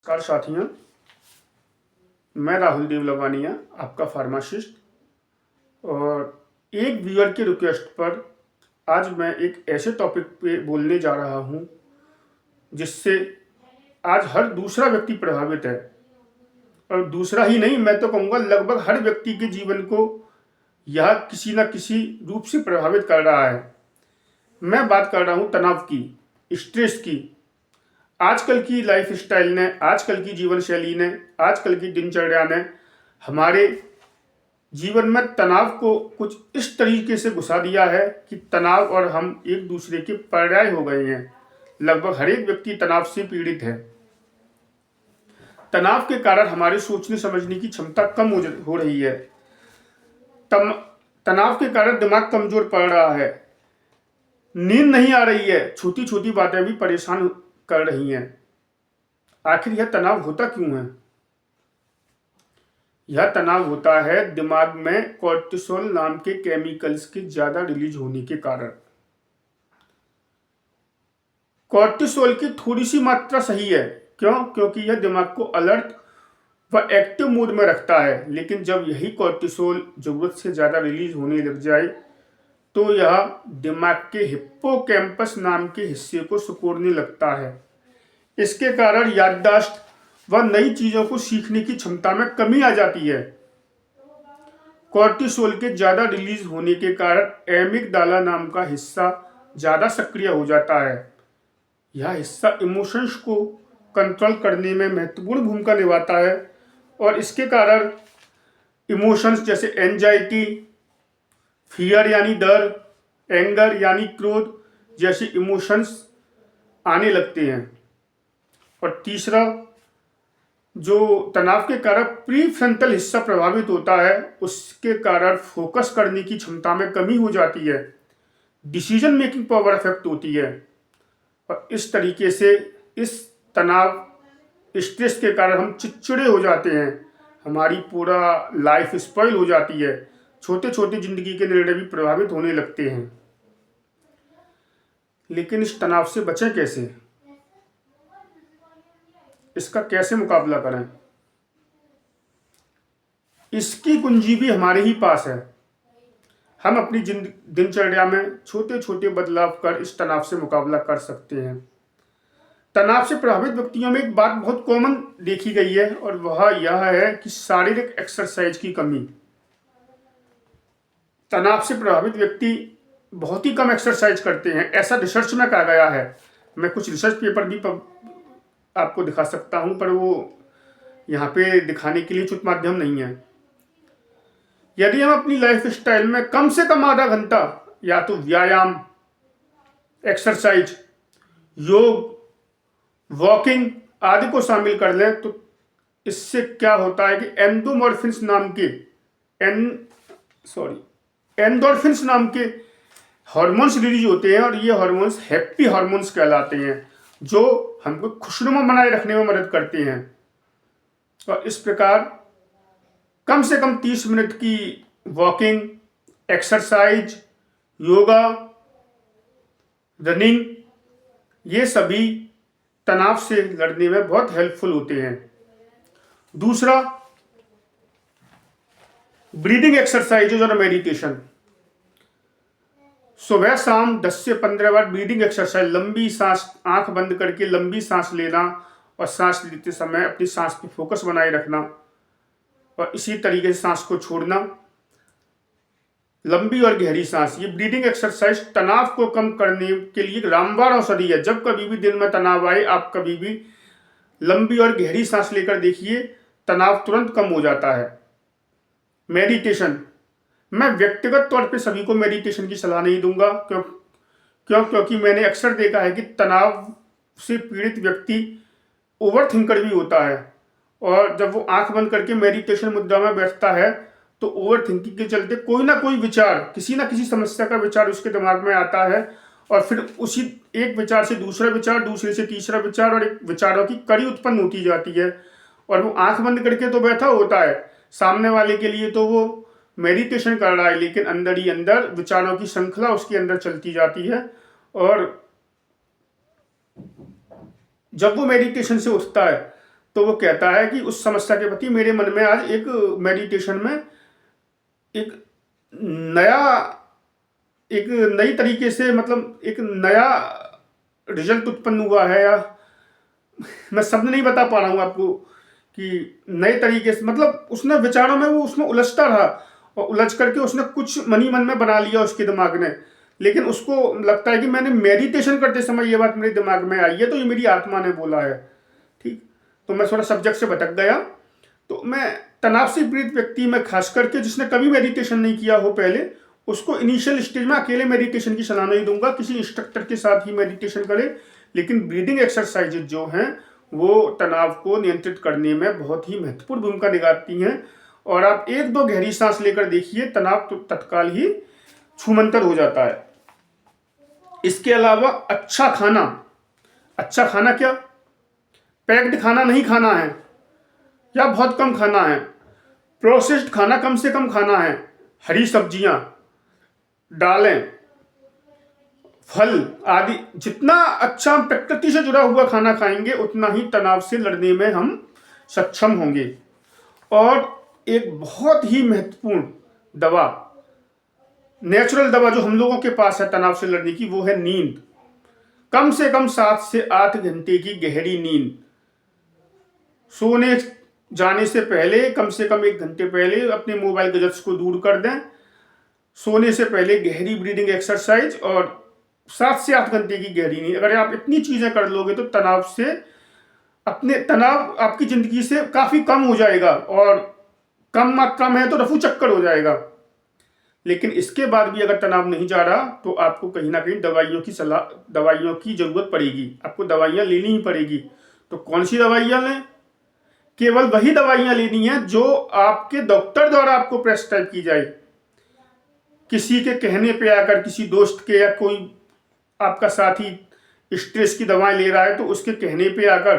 नमस्कार साथियों, मैं राहुल देव लवानिया, आपका फार्मासिस्ट। और एक व्यूअर की रिक्वेस्ट पर आज मैं एक ऐसे टॉपिक पे बोलने जा रहा हूँ जिससे आज हर दूसरा व्यक्ति प्रभावित है। और दूसरा ही नहीं, मैं तो कहूँगा लगभग हर व्यक्ति के जीवन को यह किसी न किसी रूप से प्रभावित कर रहा है। मैं बात कर रहा हूँ तनाव की, स्ट्रेस की। आजकल की लाइफ स्टाइल ने, आजकल की जीवन शैली ने, आजकल की दिनचर्या ने हमारे जीवन में तनाव को कुछ इस तरीके से घुसा दिया है कि तनाव और हम एक दूसरे के पर्याय हो गए हैं। लगभग हर एक व्यक्ति तनाव से पीड़ित है। तनाव के कारण हमारे सोचने समझने की क्षमता कम हो रही है। तनाव के कारण दिमाग कमजोर पड़ रहा है, नींद नहीं आ रही है, छोटी छोटी बातें भी परेशान कर रही हैं। आखिर यह तनाव होता क्यों है? यह तनाव होता है दिमाग में कोर्टिसोल नाम के केमिकल्स के ज्यादा रिलीज होने के कारण। कोर्टिसोल की थोड़ी सी मात्रा सही है। क्यों? क्योंकि यह दिमाग को अलर्ट व एक्टिव मोड में रखता है। लेकिन जब यही कोर्टिसोल जरूरत से ज्यादा रिलीज होने लग जाए तो यह दिमाग के हिप्पोकैम्पस नाम के हिस्से को सिकोड़ने लगता है। इसके कारण याददाश्त व नई चीजों को सीखने की क्षमता में कमी आ जाती है। कोर्टिसोल के ज्यादा रिलीज होने के कारण एमिगडाला नाम का हिस्सा ज्यादा सक्रिय हो जाता है। यह हिस्सा इमोशंस को कंट्रोल करने में महत्वपूर्ण भूमिका निभाता है और इसके कारण इमोशंस जैसे एंजाइटी, फियर यानी डर, एंगर यानी क्रोध जैसे इमोशंस आने लगते हैं। और तीसरा, जो तनाव के कारण प्रीफ्रंटल हिस्सा प्रभावित होता है, उसके कारण फोकस करने की क्षमता में कमी हो जाती है, डिसीजन मेकिंग पावर अफेक्ट होती है। और इस तरीके से इस तनाव स्ट्रेस के कारण हम चिड़चिड़े हो जाते हैं, हमारी पूरा लाइफ स्पॉइल हो जाती है, छोटे छोटे जिंदगी के निर्णय भी प्रभावित होने लगते हैं। लेकिन इस तनाव से बचें कैसे? इसका कैसे मुकाबला करें? इसकी कुंजी भी हमारे ही पास है। हम अपनी दिनचर्या में छोटे छोटे बदलाव कर इस तनाव से मुकाबला कर सकते हैं। तनाव से प्रभावित व्यक्तियों में एक बात बहुत कॉमन देखी गई है और वह यह है कि शारीरिक एक्सरसाइज की कमी। तनाव से प्रभावित व्यक्ति बहुत ही कम एक्सरसाइज करते हैं, ऐसा रिसर्च में कहा गया है। मैं कुछ रिसर्च पेपर भी आपको दिखा सकता हूं, पर वो यहाँ पे दिखाने के लिए उचित माध्यम नहीं है। यदि हम अपनी लाइफ स्टाइल में कम से कम आधा घंटा या तो व्यायाम, एक्सरसाइज, योग, वॉकिंग आदि को शामिल कर लें तो इससे क्या होता है कि एंडोर्फिन्स नाम के हार्मोन्स रिलीज होते हैं और ये हार्मोन्स हैप्पी हार्मोन्स कहलाते हैं, जो हमको खुशनुमा बनाए रखने में मदद करते हैं। और इस प्रकार कम से कम 30 मिनट की वॉकिंग, एक्सरसाइज, योगा, रनिंग, ये सभी तनाव से लड़ने में बहुत हेल्पफुल होते हैं। दूसरा, ब्रीदिंग एक्सरसाइजेज और मेडिटेशन। सुबह शाम 10 से 15 बार ब्रीदिंग एक्सरसाइज, लंबी सांस, आंख बंद करके लंबी सांस लेना और सांस लेते समय अपनी सांस पे फोकस बनाए रखना और इसी तरीके से सांस को छोड़ना, लंबी और गहरी सांस। ये ब्रीदिंग एक्सरसाइज तनाव को कम करने के लिए रामबाण औषधि है। जब कभी भी दिन में तनाव आए, आप कभी भी लंबी और गहरी सांस लेकर देखिए, तनाव तुरंत कम हो जाता है। मेडिटेशन, मैं व्यक्तिगत तौर पे सभी को मेडिटेशन की सलाह नहीं दूंगा। क्योंकि मैंने अक्सर देखा है कि तनाव से पीड़ित व्यक्ति ओवर थिंकर भी होता है और जब वो आंख बंद करके मेडिटेशन मुद्रा में बैठता है तो ओवर थिंकिंग के चलते कोई ना कोई विचार, किसी ना किसी समस्या का विचार उसके दिमाग में आता है और फिर उसी एक विचार से दूसरा विचार, दूसरे से तीसरा विचार और एक विचारों की कड़ी उत्पन्न होती जाती है। और वो आंख बंद करके तो बैठा होता है, सामने वाले के लिए तो वो मेडिटेशन कर रहा है, लेकिन अंदर ही अंदर विचारों की श्रृंखला उसके अंदर चलती जाती है। और जब वो मेडिटेशन से उठता है तो वो कहता है कि उस समस्या के प्रति मेरे मन में आज एक मेडिटेशन में एक नया एक नई तरीके से, मतलब एक नया रिजल्ट उत्पन्न हुआ है, या मैं शब्द नहीं बता पा रहा हूँ आपको कि नए तरीके से, मतलब उसने विचारों में वो उसमें उलझता रहा और उलझ करके उसने कुछ मन ही मन में बना लिया उसके दिमाग ने, लेकिन उसको लगता है कि मैंने मेडिटेशन करते समय ये बात मेरे दिमाग में आई है, तो ये मेरी आत्मा ने बोला है। ठीक, तो मैं थोड़ा सब्जेक्ट से भटक गया। तो मैं तनाव से पीड़ित व्यक्ति में खास करके जिसने कभी मेडिटेशन नहीं किया हो पहले, उसको इनिशियल स्टेज में अकेले मेडिटेशन की सलाह नहीं दूंगा, किसी इंस्ट्रक्टर के साथ ही मेडिटेशन करे। लेकिन ब्रीदिंग एक्सरसाइजेज जो हैं वो तनाव को नियंत्रित करने में बहुत ही महत्वपूर्ण भूमिका निभाती हैं। और आप एक दो गहरी सांस लेकर देखिए, तनाव तो तत्काल ही छूमंतर हो जाता है। इसके अलावा अच्छा खाना क्या, पैक्ड खाना नहीं खाना है या बहुत कम खाना है, प्रोसेस्ड खाना कम से कम खाना है, हरी सब्जियां, दालें, फल आदि, जितना अच्छा हम प्रकृति से जुड़ा हुआ खाना खाएंगे उतना ही तनाव से लड़ने में हम सक्षम होंगे। और एक बहुत ही महत्वपूर्ण दवा, नेचुरल दवा जो हम लोगों के पास है तनाव से लड़ने की, वो है नींद। कम से कम 7 से 8 घंटे की गहरी नींद। सोने जाने से पहले कम से कम 1 घंटे पहले अपने मोबाइल गैजेट्स को दूर कर दें। सोने से पहले गहरी ब्रीदिंग एक्सरसाइज और 7 से 8 घंटे की गहरी नींद। अगर आप इतनी चीजें कर लोगे तो तनाव आपकी जिंदगी से काफी कम हो जाएगा, और कम मात्रा में है तो रफू चक्कर हो जाएगा। लेकिन इसके बाद भी अगर तनाव नहीं जा रहा तो आपको कहीं ना कहीं दवाइयों की जरूरत पड़ेगी, आपको दवाइयां लेनी ही पड़ेगी। तो कौन सी दवाइयां लें? केवल वही दवाइयां लेनी है जो आपके डॉक्टर द्वारा आपको प्रेस्क्राइब की जाए। किसी के कहने पे आकर, किसी दोस्त के या कोई आपका साथी स्ट्रेस की दवाएं ले रहा है तो उसके कहने पे आकर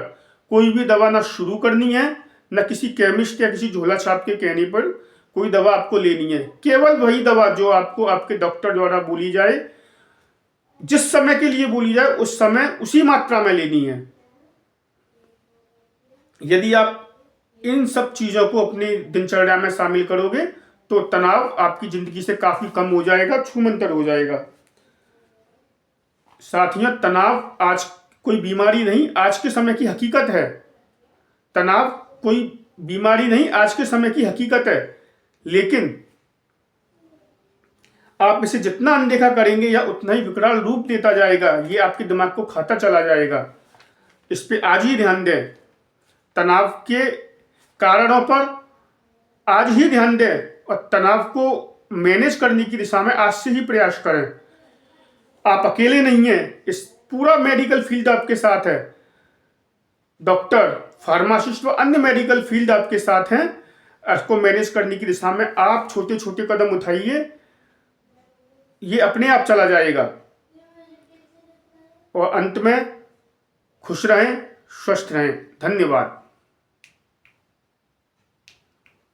कोई भी दवा ना शुरू करनी है, न किसी केमिस्ट या किसी झोला छाप के कहने पर कोई दवा आपको लेनी है। केवल वही दवा जो आपको आपके डॉक्टर द्वारा बोली जाए, जिस समय के लिए बोली जाए उस समय उसी मात्रा में लेनी है। यदि आप इन सब चीजों को अपनी दिनचर्या में शामिल करोगे तो तनाव आपकी जिंदगी से काफी कम हो जाएगा, छूमंतर हो जाएगा। साथियों, तनाव आज कोई बीमारी नहीं, आज के समय की हकीकत है। तनाव कोई बीमारी नहीं, आज के समय की हकीकत है। लेकिन आप इसे जितना अनदेखा करेंगे या उतना ही विकराल रूप लेता जाएगा, ये आपके दिमाग को खाता चला जाएगा। इस पे आज ही ध्यान दें। तनाव के कारणों पर आज ही ध्यान दें और तनाव को मैनेज करने की दिशा में आज से ही प्रयास करें। आप अकेले नहीं हैं, इस पूरा मेडिकल फील्ड आपके साथ है। डॉक्टर, फार्मासिस्ट व अन्य मेडिकल फील्ड आपके साथ हैं। इसको मैनेज करने की दिशा में आप छोटे छोटे कदम उठाइए, ये अपने आप चला जाएगा। और अंत में खुश रहें, स्वस्थ रहें। धन्यवाद।